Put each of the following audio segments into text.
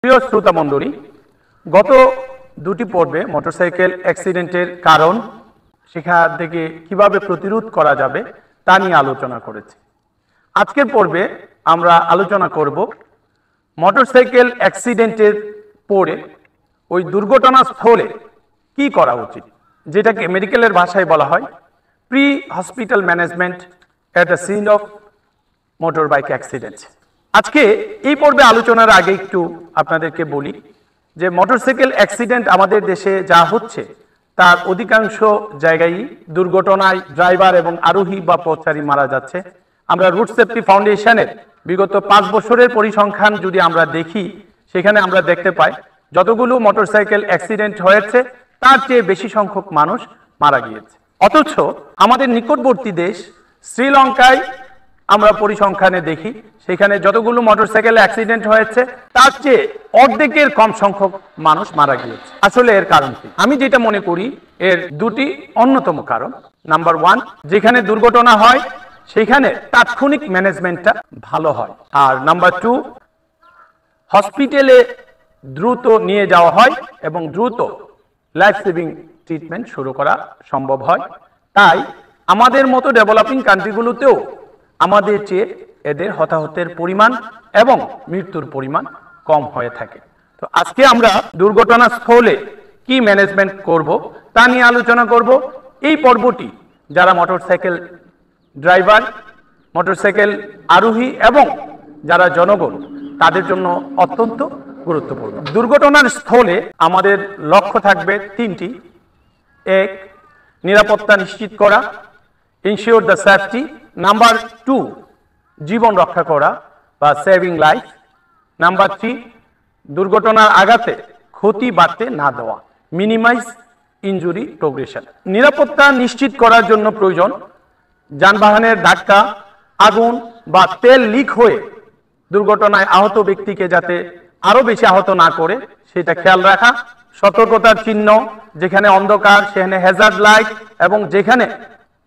প্রিয় শ্রোতা মণ্ডলী, গত দুটি পর্বে মোটরসাইকেল অ্যাক্সিডেন্টের কারণ, সেখান থেকে কিভাবে প্রতিরোধ করা যাবে তা নিয়ে আলোচনা করেছি। আজকের পর্বে আমরা আলোচনা করব মোটরসাইকেল অ্যাক্সিডেন্টের পরে ওই দুর্ঘটনাস্থলে কি করা উচিত, যেটাকে মেডিকেলের ভাষায় বলা হয় pre hospital management at the scene of motor bike accident. আজকে এই পর্বে আলোচনার আগে একটু আপনাদেরকে বলি যে মোটরসাইকেল অ্যাক্সিডেন্ট আমাদের দেশে যা হচ্ছে তার অধিকাংশ জায়গায় দুর্ঘটনায় ড্রাইভার এবং আরোহী বা পথচারী মারা যাচ্ছে। আমরা রুট সেফটি ফাউন্ডেশনের বিগত 5 বছরের পরিসংখ্যান যদি আমরা দেখি, সেখানে আমরা দেখতে পাই যতগুলো মোটরসাইকেল অ্যাক্সিডেন্ট হয়েছে তার চেয়ে বেশি সংখ্যক মানুষ মারা গিয়েছে। অথচ আমাদের নিকটবর্তী দেশ শ্রীলঙ্কায় আমরা পরিসংখ্যানে দেখি সেখানে যতগুলো মোটরসাইকেল অ্যাক্সিডেন্ট হয়েছে তার চেয়ে অর্ধেকের কম সংখ্যক মানুষ মারা গিয়েছে। আসলে এর কারণ কি? আমি যেটা মনে করি এর দুটি অন্যতম কারণ। নাম্বার 1, যেখানে দুর্ঘটনা হয় সেখানে তাৎক্ষণিক ম্যানেজমেন্টটা ভালো হয়। আর নাম্বার 2, হসপিটালে দ্রুত নিয়ে যাওয়া হয় এবং দ্রুত লাইফ সেভিং ট্রিটমেন্ট শুরু করা সম্ভব হয়। তাই আমাদের মতো ডেভেলপিং কান্ট্রিগুলোতেও আমাদের চেয়ে এদের হতাহতের পরিমাণ এবং মৃত্যুর পরিমাণ কম হয়ে থাকে। তো আজকে আমরা দুর্ঘটনাস্থলে কি ম্যানেজমেন্ট করব তা নিয়ে আলোচনা করব। এই পর্বটি যারা মোটরসাইকেল ড্রাইভার, মোটরসাইকেল আরোহী এবং যারা জনগণ তাদের জন্য অত্যন্ত গুরুত্বপূর্ণ। দুর্ঘটনার স্থলে আমাদের লক্ষ্য থাকবে 3টি। 1, নিরাপত্তা নিশ্চিত করা, ইনশিওর দ্য সেফটি। নাম্বার 2, জীবন রক্ষা করা বা সেভিং লাইফ। নাম্বার 3, দুর্ঘটনার আঘাতে ক্ষতি বাড়তে না দেওয়া, মিনিমাইজ ইনজুরি প্রোগ্রেশন। নিরাপত্তা নিশ্চিত করার জন্য প্রয়োজন যানবাহনের ধাক্কা, আগুন বা তেল লিক হয়ে দুর্ঘটনায় আহত ব্যক্তিকে যাতে আরো বেশি আহত না করে সেটা খেয়াল রাখা। সতর্কতার চিহ্ন, যেখানে অন্ধকার সেখানে হ্যাজার্ড লাইট এবং যেখানে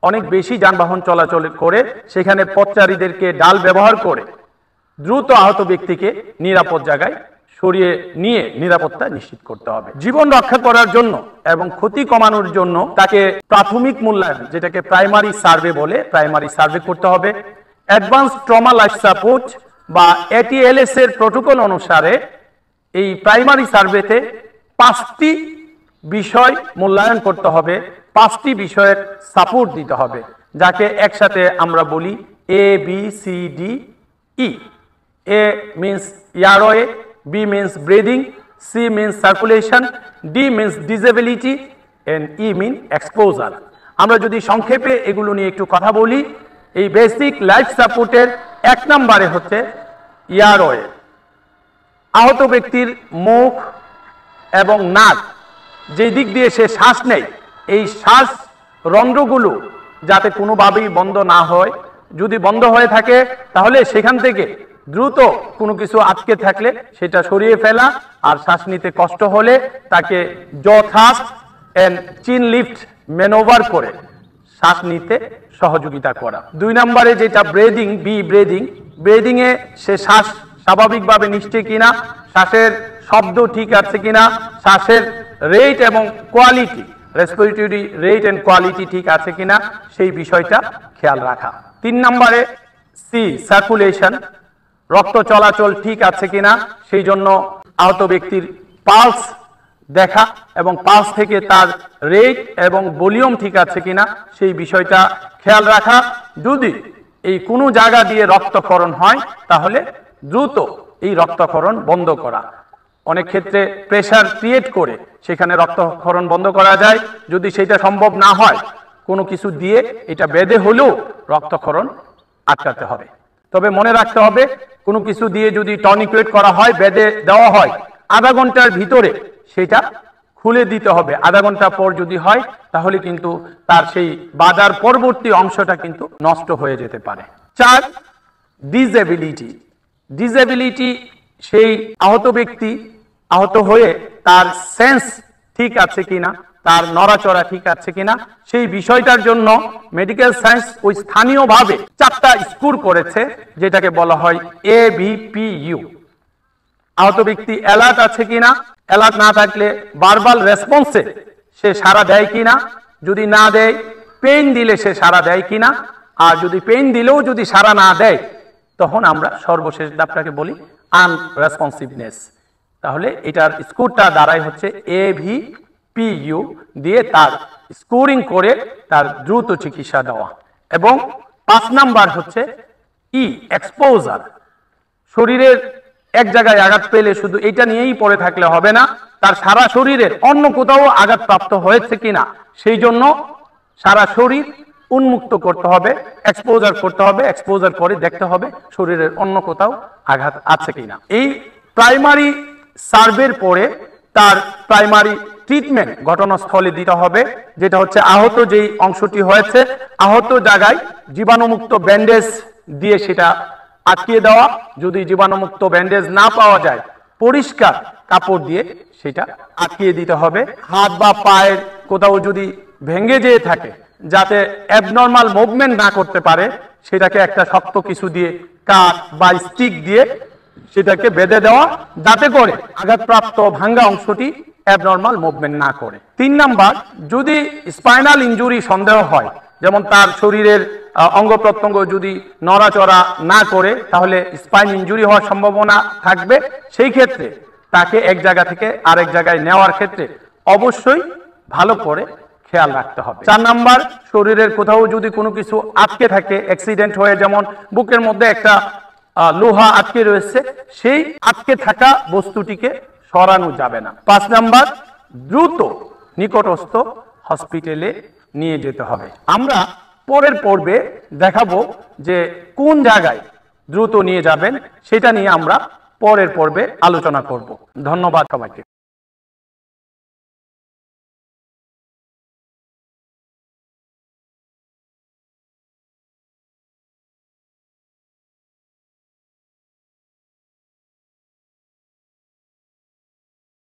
অনেক বেশি যানবাহন চলাচল করে সেখানে পথচারীদেরকে ডাল ব্যবহার করে দ্রুত আহত ব্যক্তিকে নিরাপদ জায়গায় সরিয়ে নিয়ে নিরাপত্তা নিশ্চিত করতে হবে। জীবন রক্ষা করার জন্য এবং ক্ষতি কমানোর জন্য তাকে প্রাথমিক মূল্যায়ন, যেটাকে প্রাইমারি সার্ভে বলে, প্রাইমারি সার্ভে করতে হবে। অ্যাডভান্স ট্রমা লাইফ সাপোর্ট বা ATLS এর প্রোটোকল অনুসারে এই প্রাইমারি সার্ভেতে 5টি বিষয় মূল্যায়ন করতে হবে, 5টি বিষয়ের সাপোর্ট দিতে হবে, যাকে একসাথে আমরা বলি ABCDE। A means airway, B means breathing, C means circulation, D means disability and E means exposure। আমরা যদি সংক্ষেপে এগুলো নিয়ে একটু কথা বলি, এই বেসিক লাইফ সাপোর্টের 1 নম্বরে হচ্ছে এয়ারওয়ে। আহত ব্যক্তির মুখ এবং নাক, যে দিক দিয়ে সে শ্বাস নেয়, এই শ্বাস রন্ধ্রগুলো যাতে কোনোভাবেই বন্ধ না হয়। যদি বন্ধ হয়ে থাকে তাহলে সেখান থেকে দ্রুত কোনো কিছু আটকে থাকলে সেটা সরিয়ে ফেলা, আর শ্বাস নিতে কষ্ট হলে তাকে জ থ্রাস্ট এন্ড চিন লিফট ম্যানোভার করে শ্বাস নিতে সহযোগিতা করা। 2 নম্বরে যেটা ব্রেদিং, বি ব্রেদিং, ব্রেদিং এ সে শ্বাস স্বাভাবিকভাবে নিচ্ছে কিনা, শ্বাসের শব্দ ঠিক আছে কিনা, শ্বাসের রেট এবং quality, respiratory rate and quality ঠিক আছে কিনা সেই বিষয়টা খেয়াল রাখা। 3 নম্বরে সি সার্কুলেশন, রক্ত চলাচল ঠিক আছে কিনা সেই জন্য আহত ব্যক্তির পালস দেখা এবং পালস থেকে তার রেট এবং ভলিউম ঠিক আছে কিনা সেই বিষয়টা খেয়াল রাখা। যদি এই কোনো জায়গা দিয়ে রক্তক্ষরণ হয় তাহলে দ্রুত এই রক্তক্ষরণ বন্ধ করা। অনেক ক্ষেত্রে প্রেসার ক্রিয়েট করে সেখানে রক্তক্ষরণ বন্ধ করা যায়। যদি সেটা সম্ভব না হয় কোনো কিছু দিয়ে এটা বেঁধে হলেও রক্তক্ষরণ আটকাতে হবে। তবে মনে রাখতে হবে কোনো কিছু দিয়ে যদি টনিকেট করা হয়, বেঁধে দেওয়া হয়, আধা ঘন্টার ভিতরে সেটা খুলে দিতে হবে। আধা ঘন্টা পর যদি হয় তাহলে কিন্তু তার সেই বাধার পরবর্তী অংশটা কিন্তু নষ্ট হয়ে যেতে পারে। 4, ডিসএবিলিটি। ডিসএবিলিটি সেই আহত ব্যক্তি আহত হয়ে তার সেন্স ঠিক আছে কিনা, তার নড়াচড়া ঠিক আছে কিনা সেই বিষয়টার জন্য মেডিকেল সায়েন্স ওই স্থানীয়ভাবে 4টা স্কোর করেছে, যেটাকে বলা হয় ABPU। আহত ব্যক্তি অ্যালার্ট আছে কিনা, অ্যালার্ট না থাকলে ভার্বাল রেসপন্সে সে সাড়া দেয় কিনা, যদি না দেয় পেইন দিলে সে সাড়া দেয় কিনা, আর যদি পেইন দিলেও যদি সাড়া না দেয় তখন আমরা সর্বশেষ ধাপটাকে বলি আনরেসপন্সিভনেস। তাহলে এটার স্কোরটা দাঁড়ায় হচ্ছে AVPU দিয়ে তার স্কোরিং করে তার দ্রুত চিকিৎসা দেওয়া। এবং 5 নাম্বার হচ্ছে এক্সপোজার। শরীরের এক জায়গায় আঘাত পেলে শুধু এটা নিয়েই পড়ে থাকলে হবে না, তার সারা শরীরের অন্য কোথাও আঘাতপ্রাপ্ত হয়েছে কিনা সেই জন্য সারা শরীর উন্মুক্ত করতে হবে, এক্সপোজার করতে হবে, এক্সপোজার করে দেখতে হবে শরীরের অন্য কোথাও আঘাত আছে কিনা। এই প্রাইমারি সার্ভের পরে তার প্রাইমারি ট্রিটমেন্ট ঘটনাস্থলে দিতে হবে, যেটা হচ্ছে আহত যেই অংশটি হয়েছে আহত জায়গায় জীবাণুমুক্ত ব্যান্ডেজ দিয়ে সেটা আটকিয়ে দেওয়া, যদি জীবাণুমুক্ত ব্যান্ডেজ না পাওয়া যায় পরিষ্কার কাপড় দিয়ে সেটা আটকিয়ে দিতে হবে। হাত বা পায়ের কোথাও যদি ভেঙে যেয়ে থাকে যাতে অ্যাবনর্মাল মুভমেন্ট না করতে পারে সেটাকে একটা শক্ত কিছু দিয়ে কাঠ বা স্টিক দিয়ে সেটাকে বেঁধে দেওয়া, যাতে করে আঘাতপ্রাপ্ত ভাঙ্গা অংশটি অ্যাবনর্মাল মুভমেন্ট না করে। 3 নাম্বার, যদি স্পাইনাল ইনজুরি সন্দেহ হয়, যেমন তার শরীরের অঙ্গ প্রত্যঙ্গ যদি নড়াচড়া না করে তাহলে স্পাইন ইনজুরি হওয়ার সম্ভাবনা থাকবে, সেই ক্ষেত্রে তাকে এক জায়গা থেকে আরেক জায়গায় নেওয়ার ক্ষেত্রে অবশ্যই ভালো করে খেয়াল রাখতে হবে। 4 নাম্বার, শরীরের কোথাও যদি কোনো কিছু আটকে থাকে অ্যাক্সিডেন্ট হয়ে, যেমন বুকের মধ্যে একটা লোহা আটকে রয়েছে, সেই আটকে থাকা বস্তুটিকে সরানো যাবে না। 5 নাম্বার, দ্রুত নিকটস্থ হসপিটালে নিয়ে যেতে হবে। আমরা পরের পর্বে দেখাবো যে কোন জায়গায় দ্রুত নিয়ে যাবেন, সেটা নিয়ে আমরা পরের পর্বে আলোচনা করব। ধন্যবাদ সবাইকে।